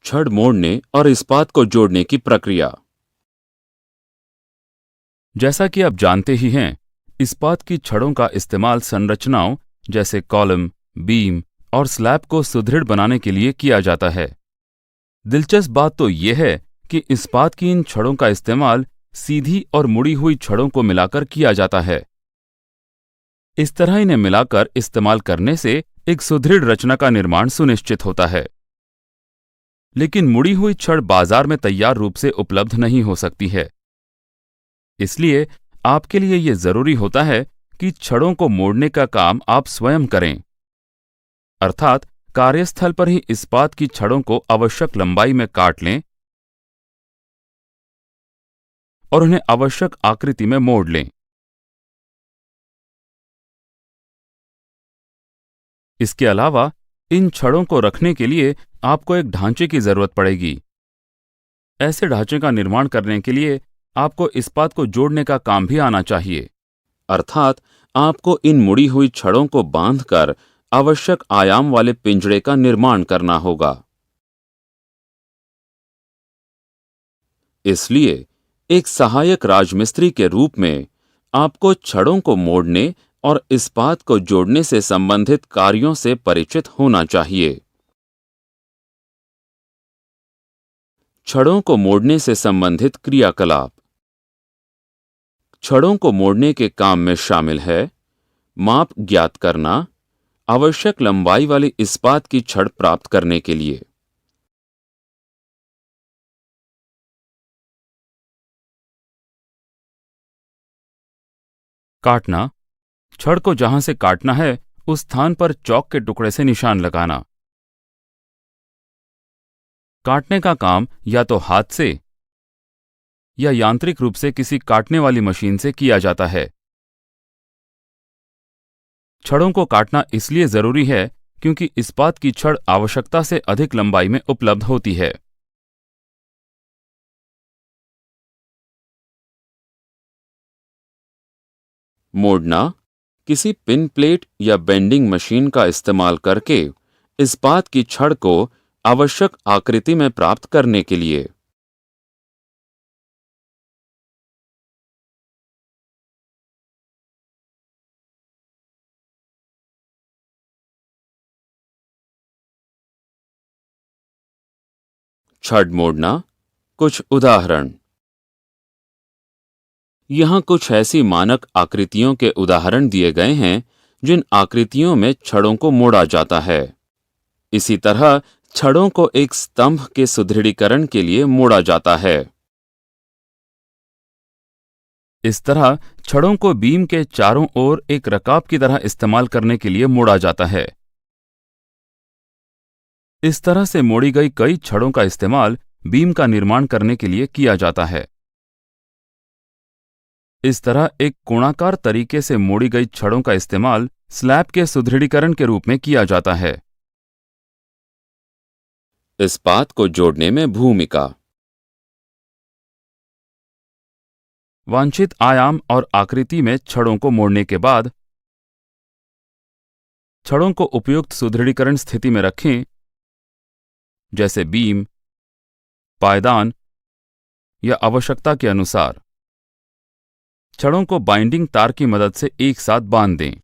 छड़ मोड़ने और इस्पात को जोड़ने की प्रक्रिया। जैसा कि आप जानते ही हैं, इस्पात की छड़ों का इस्तेमाल संरचनाओं जैसे कॉलम, बीम और स्लैब को सुदृढ़ बनाने के लिए किया जाता है। दिलचस्प बात तो यह है कि इस्पात की इन छड़ों का इस्तेमाल सीधी और मुड़ी हुई छड़ों को मिलाकर किया जाता है। इस तरह इन्हें मिलाकर इस्तेमाल करने से एक सुदृढ़ रचना का निर्माण सुनिश्चित होता है। लेकिन मुड़ी हुई छड़ बाजार में तैयार रूप से उपलब्ध नहीं हो सकती है। इसलिए आपके लिए यह जरूरी होता है कि छड़ों को मोड़ने का काम आप स्वयं करें, अर्थात कार्यस्थल पर ही इस्पात की छड़ों को आवश्यक लंबाई में काट लें और उन्हें आवश्यक आकृति में मोड़ लें। इसके अलावा इन छड़ों को रखने के लिए आपको एक ढांचे की जरूरत पड़ेगी। ऐसे ढांचे का निर्माण करने के लिए आपको इस्पात को जोड़ने का काम भी आना चाहिए, अर्थात आपको इन मुड़ी हुई छड़ों को बांधकर आवश्यक आयाम वाले पिंजड़े का निर्माण करना होगा। इसलिए एक सहायक राजमिस्त्री के रूप में आपको छड़ों को मोड़ने और इस्पात को जोड़ने से संबंधित कार्यों से परिचित होना चाहिए। छड़ों को मोड़ने से संबंधित क्रियाकलाप। छड़ों को मोड़ने के काम में शामिल है माप ज्ञात करना, आवश्यक लंबाई वाली इस्पात की छड़ प्राप्त करने के लिए। काटना, छड़ को जहां से काटना है उस स्थान पर चौक के टुकड़े से निशान लगाना। काटने का काम या तो हाथ से या यांत्रिक रूप से किसी काटने वाली मशीन से किया जाता है। छड़ों को काटना इसलिए जरूरी है क्योंकि इस्पात की छड़ आवश्यकता से अधिक लंबाई में उपलब्ध होती है। मोड़ना, किसी पिन प्लेट या बेंडिंग मशीन का इस्तेमाल करके इस्पात की छड़ को आवश्यक आकृति में प्राप्त करने के लिए। छड़ मोड़ना, कुछ उदाहरण। यहां कुछ ऐसी मानक आकृतियों के उदाहरण दिए गए हैं जिन आकृतियों में छड़ों को मोड़ा जाता है। इसी तरह छड़ों को एक स्तंभ के सुदृढ़ीकरण के लिए मोड़ा जाता है। इस तरह छड़ों को बीम के चारों ओर एक रकाब की तरह इस्तेमाल करने के लिए मोड़ा जाता है। इस तरह से मोड़ी गई कई छड़ों का इस्तेमाल बीम का निर्माण करने के लिए किया जाता है। इस तरह एक कोणाकार तरीके से मोड़ी गई छड़ों का इस्तेमाल स्लैब के सुदृढ़ीकरण के रूप में किया जाता है। इस्पात को जोड़ने में भूमिका। वांछित आयाम और आकृति में छड़ों को मोड़ने के बाद छड़ों को उपयुक्त सुदृढ़ीकरण स्थिति में रखें, जैसे बीम, पायदान या आवश्यकता के अनुसार। छड़ों को बाइंडिंग तार की मदद से एक साथ बांध दें।